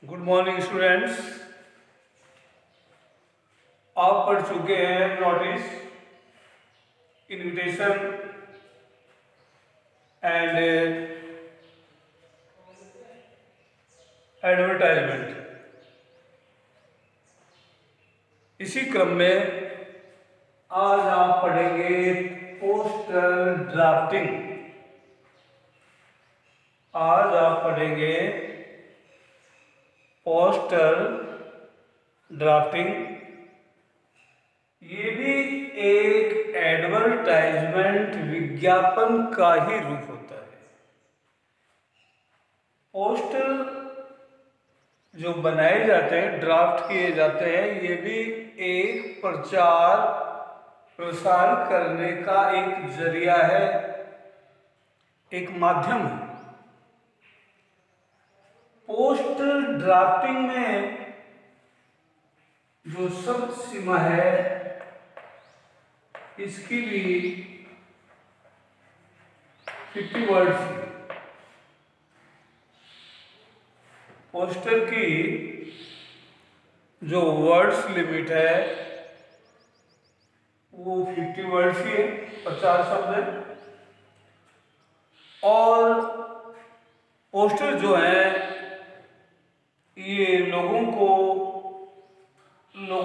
Good morning students. आप पढ़ चुके हैं नोटिस, इनविटेशन एंड एडवर्टाइजमेंट। इसी क्रम में आज आप पढ़ेंगे पोस्टर ड्राफ्टिंग। आज आप पढ़ेंगे पोस्टर ड्राफ्टिंग। ये भी एक एडवर्टाइजमेंट, विज्ञापन का ही रूप होता है। पोस्टर जो बनाए जाते हैं, ड्राफ्ट किए जाते हैं, ये भी एक प्रचार प्रसार करने का एक जरिया है, एक माध्यम है। पोस्टर ड्राफ्टिंग में जो शब्द सीमा है, इसकी भी 50 वर्ड्स। पोस्टर की जो वर्ड्स लिमिट है वो 50 वर्ड्स की है, 50 शब्द है। और पोस्टर जो है ये लोगों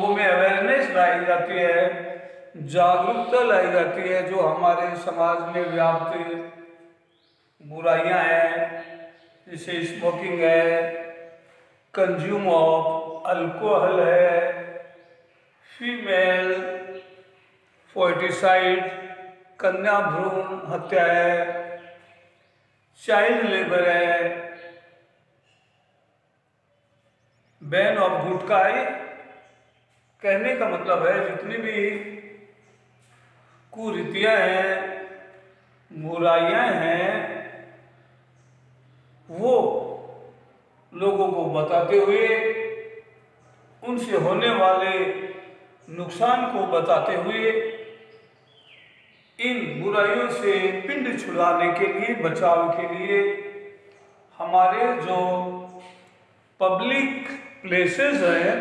में अवेयरनेस लाई जाती है, जागरूकता लाई जाती है। जो हमारे समाज में व्याप्त बुराइयां हैं, जैसे स्मोकिंग है, कंज्यूम ऑफ अल्कोहल है, फीमेल फोर्टिसाइड, कन्या भ्रूण हत्या है, चाइल्ड लेबर है, बैन ऑफ गुटखा है। कहने का मतलब है जितनी भी कुरीतियां हैं, बुराइयां हैं, वो लोगों को बताते हुए, उनसे होने वाले नुकसान को बताते हुए, इन बुराइयों से पिंड छुड़ाने के लिए, बचाव के लिए हमारे जो पब्लिक प्लेसेस हैं,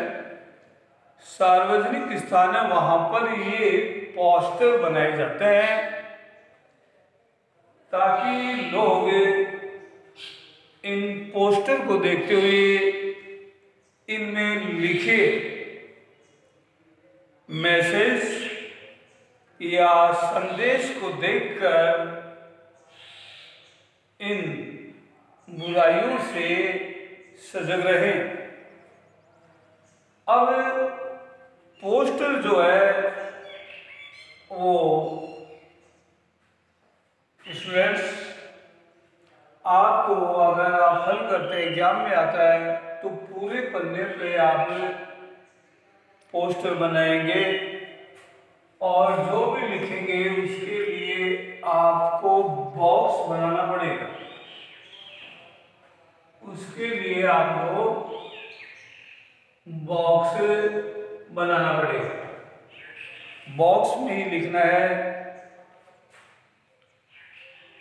सार्वजनिक स्थान है, वहां पर ये पोस्टर बनाए जाते हैं ताकि लोग इन पोस्टर को देखते हुए इनमें लिखे मैसेज या संदेश को देखकर इन बुराइयों से सजग रहें। अब पोस्टर जो है वो स्टूडेंट्स, आपको अगर आप हल करते हैं, एग्जाम में आता है, तो पूरे पन्ने पे आप पोस्टर बनाएंगे और जो भी लिखेंगे उसके लिए आपको बॉक्स बनाना पड़ेगा। उसके लिए आपको बॉक्स बनाना पड़ेगा। बॉक्स में ही लिखना है।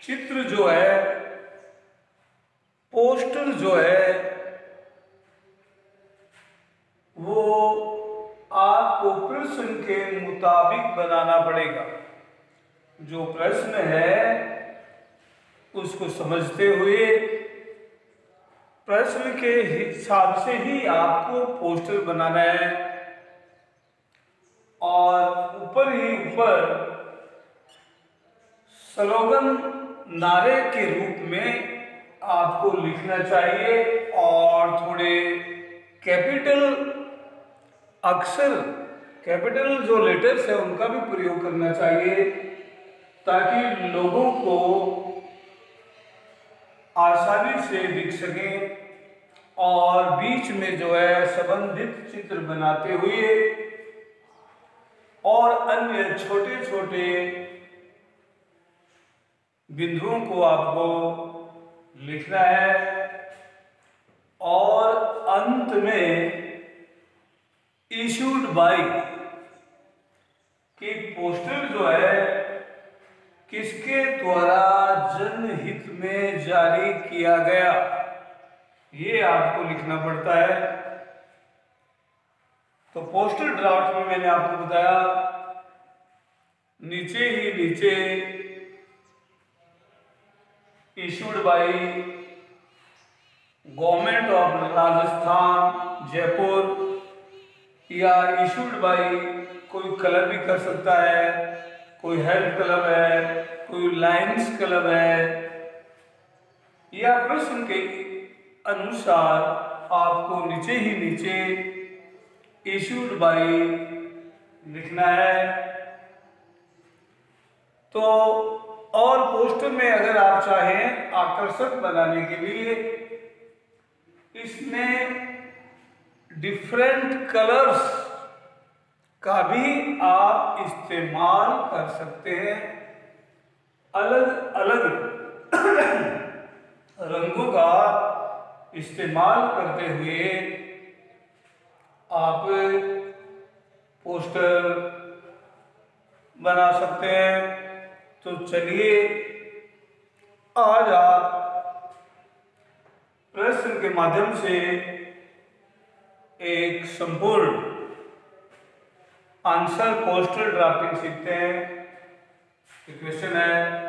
चित्र जो है, पोस्टर जो है, वो आपको प्रश्न के मुताबिक बनाना पड़ेगा। जो प्रश्न है उसको समझते हुए, प्रश्न के हिसाब से ही आपको पोस्टर बनाना है। और ऊपर ही ऊपर स्लोगन, नारे के रूप में आपको लिखना चाहिए और थोड़े कैपिटल अक्षर, कैपिटल जो लेटर्स है उनका भी प्रयोग करना चाहिए ताकि लोगों को आसानी से दिख सके। और बीच में जो है संबंधित चित्र बनाते हुए और अन्य छोटे छोटे बिंदुओं को आपको लिखना है। और अंत में इशूड बाय, कि पोस्टर जो है किसके द्वारा जनहित में जारी किया गया, ये आपको लिखना पड़ता है। तो पोस्टर ड्राफ्ट में मैंने आपको बताया नीचे ही नीचे issued by government of Rajasthan Jaipur, या इशूड बाई कोई क्लब भी कर सकता है, कोई हेल्थ क्लब है, कोई लायंस क्लब है, या प्रश्न के अनुसार आपको नीचे ही नीचे इशूड बाई लिखना है। तो और पोस्टर में अगर आप चाहें आकर्षक बनाने के लिए इसमें डिफरेंट कलर्स का भी आप इस्तेमाल कर सकते हैं। अलग अलग रंगों का इस्तेमाल करते हुए आप पोस्टर बना सकते हैं। तो चलिए आज आप प्रश्न के माध्यम से एक संपूर्ण आंसर पोस्टर ड्राफ्टिंग सीखते हैं। क्वेश्चन है,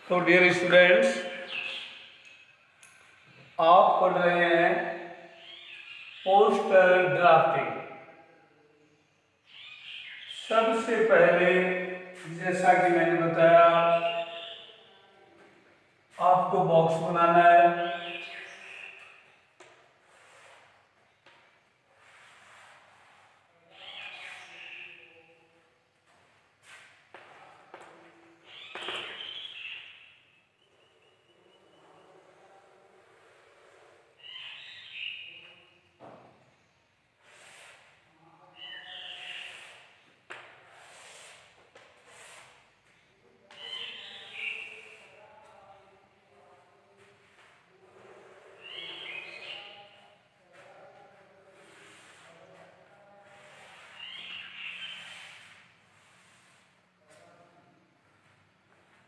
तो डियर स्टूडेंट्स, आप पढ़ रहे हैं पोस्टर ड्राफ्टिंग। सबसे पहले जैसा कि मैंने बताया आपको बॉक्स बनाना है।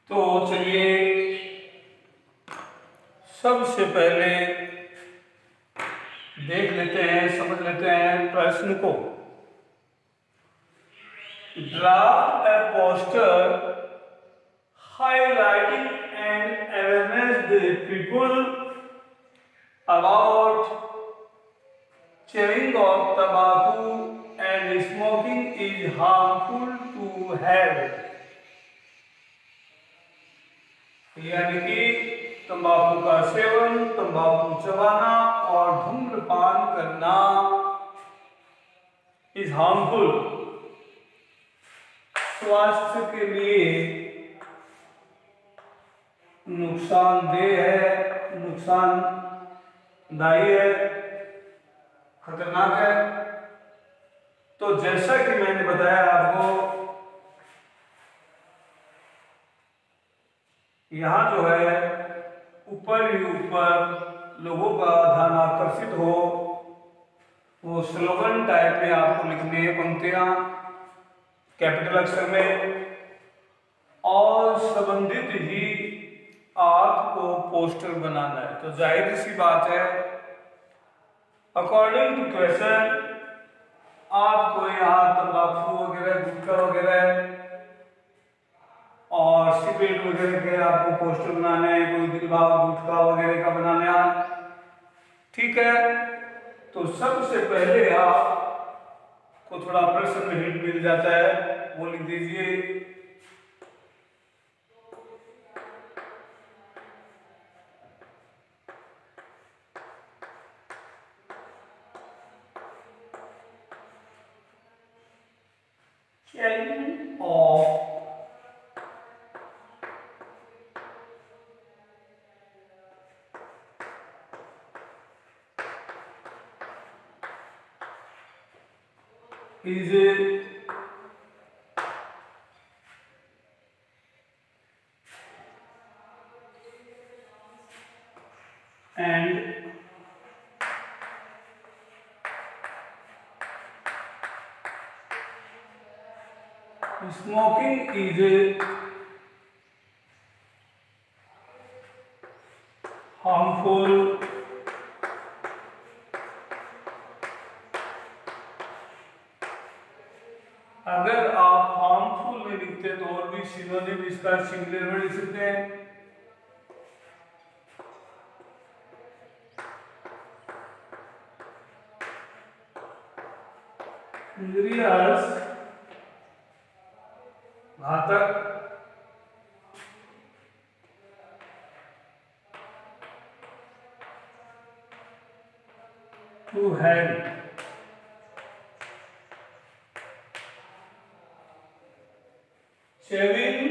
तो चलिए सबसे पहले देख लेते हैं, समझ लेते हैं प्रश्न को। Draft A poster highlighting and awareness the people about chewing of tobacco and smoking is harmful to health। यानी कि तंबाकू का सेवन, तंबाकू चबाना और धूम्रपान करना इज हार्मफुल, स्वास्थ्य के लिए नुकसानदेह है, नुकसानदायी है, खतरनाक है। तो जैसा कि मैंने बताया आपको, यहाँ जो है ऊपर ही ऊपर लोगों का ध्यान आकर्षित हो, वो स्लोगन टाइप में आपको लिखने हैं पंक्तियां कैपिटल अक्षर में, और संबंधित ही आपको पोस्टर बनाना है। तो जाहिर सी बात है, अकॉर्डिंग टू क्वेश्चन आपको यहाँ तंबाकू वगैरह, गुटखा वगैरह और सिगरेट वगैरह के आपको पोस्टर बनाने हैं, कोई दिल भाव गुटखा वगैरह का बनाने हैं, ठीक है। तो सबसे पहले आपको थोड़ा प्रश्न में हिंट मिल जाता है, वो लिख दीजिए chewing of is and smoking is harmful अगर आप हार्मफुल में लिखते हैं तो और भी सिनोनिम इसका सिंगुलर में लिख सकते हैं। इंजरियस घातक, to health, chewing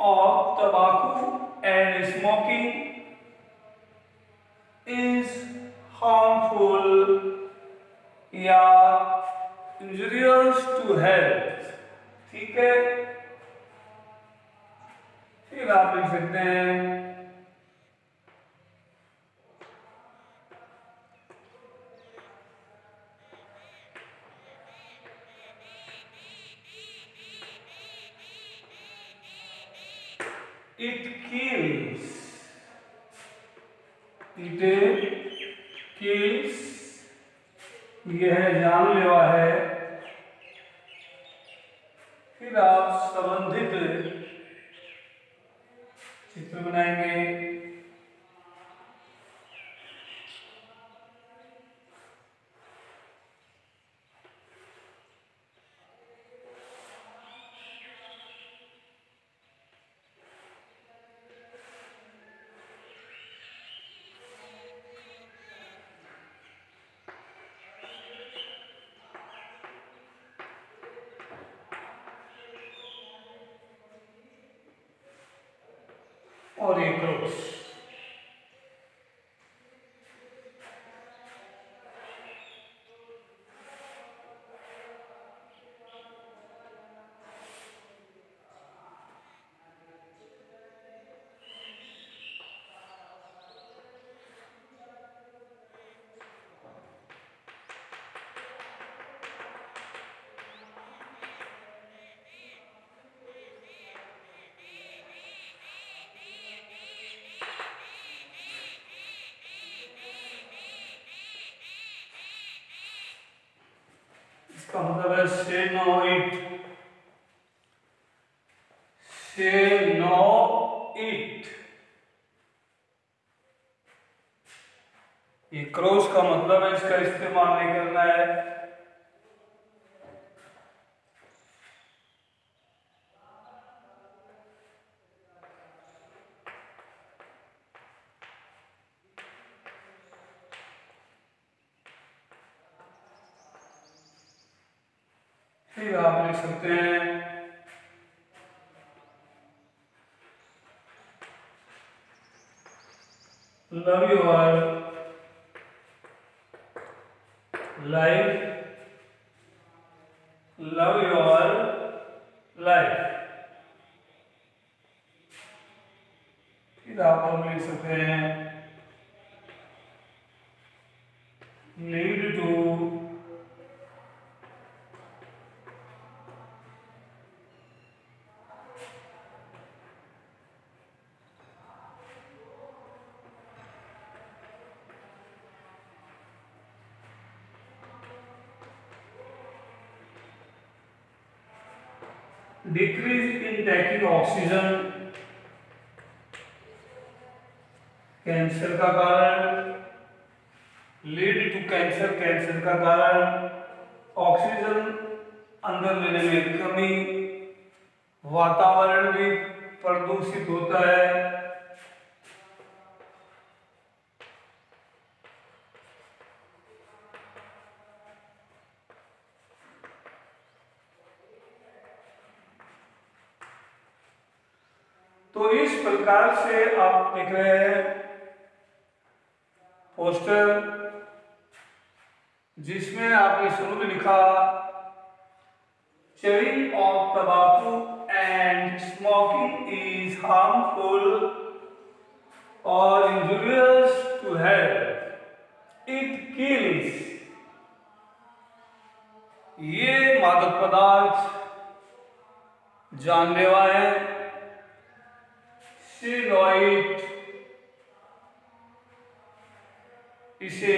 of tobacco and smoking is harmful या injurious to health, ठीक है। फिर आप लिख सकते हैं it kills, यह जानलेवा है। फिर आप संबंधित चित्र बनाएंगे, और एक क्रॉस। इसका मतलब है से नो इट, से नो इट। ये क्रॉस का मतलब है, इसका इस्तेमाल नहीं करना है। फिर आप लिख सकते हैं love your life, love your life. फिर आप और लिख सकते हैं need to decrease in taking oxygen, cancer का कारण। लीड टू कैंसर, कैंसर का कारण। ऑक्सीजन अंदर लेने में कमी। वातावरण भी प्रदूषित होता है। तो इस प्रकार से आप देख रहे हैं पोस्टर, जिसमें आपने शुरू में लिखा चेविंग ऑफ तंबाकू एंड स्मोकिंग इज हार्मफुल और injurious to health, it kills. ये मादक पदार्थ जानलेवा है। सिनोइड, इसे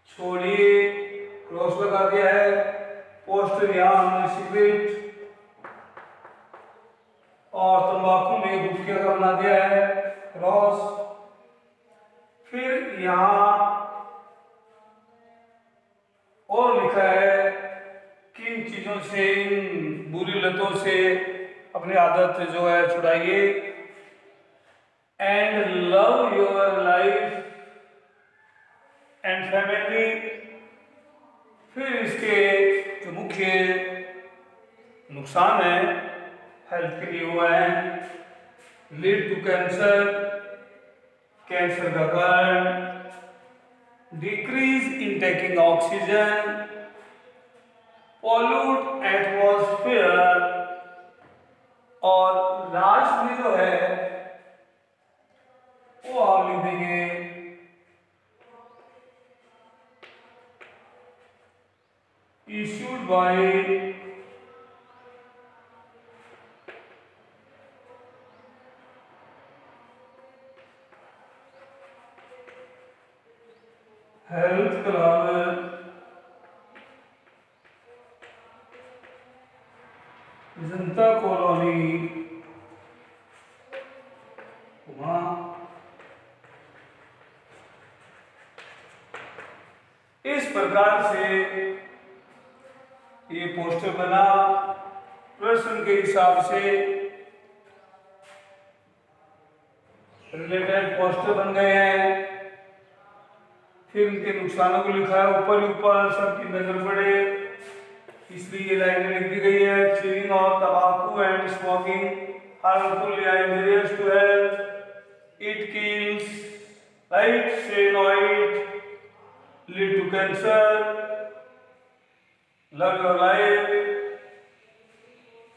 छोड़िए, क्रॉस लगा दिया है। पोस्टर यहां हमने सिगरेट और तंबाकू में गुटखे का बना दिया है, क्रॉस। फिर यहां और लिखा है किन चीजों से, इन बुरी लतों से अपनी आदत जो है छुड़ाइए। And love your life and family. फिर इसके जो मुख्य नुकसान है हेल्थ के लिए वो है लीड टू कैंसर, कैंसर का कारण। Decrease in taking oxygen, pollute atmosphere. और लास्ट में जो है वो आप लिख देंगे issued by health club Janata colony वहां। इस प्रकार से ये पोस्टर बना। प्रश्न के हिसाब से रिलेटेड पोस्टर बन गए हैं। फिर इनके नुकसानों को लिखा है ऊपर ही ऊपर, सबकी नजर पड़े इसलिए ये लाइन लिख दी गई है। चेविंग ऑफ तंबाकू एंड स्मोकिंग हार्मफुल या injurious to health, it kills, right, cyanide, lead to cancer, love your life,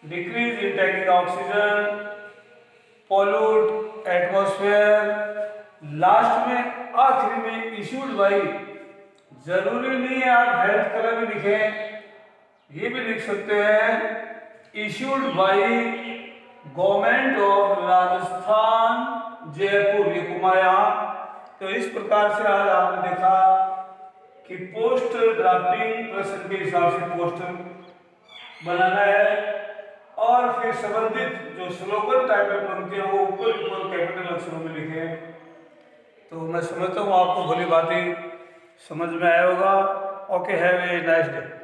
decrease in taking oxygen, pollute atmosphere. Last में आखिरी में इश्यूड बाई, जरूरी नहीं है आप हेल्थ क्लब भी लिखें, ये भी लिख सकते हैं issued by government of Rajasthan Jaipur, ये कुमाया। तो इस प्रकार से आज आपने देखा कि पोस्टर ड्राफ्टिंग प्रश्न के हिसाब से पोस्टर बनाना है और फिर संबंधित जो स्लोगन टाइप में पंक्तियां वो ऊपर कैपिटल अक्षरों में लिखे। तो मैं समझता हूँ आपको भली बातें समझ में आया होगा। Okay, have a nice day.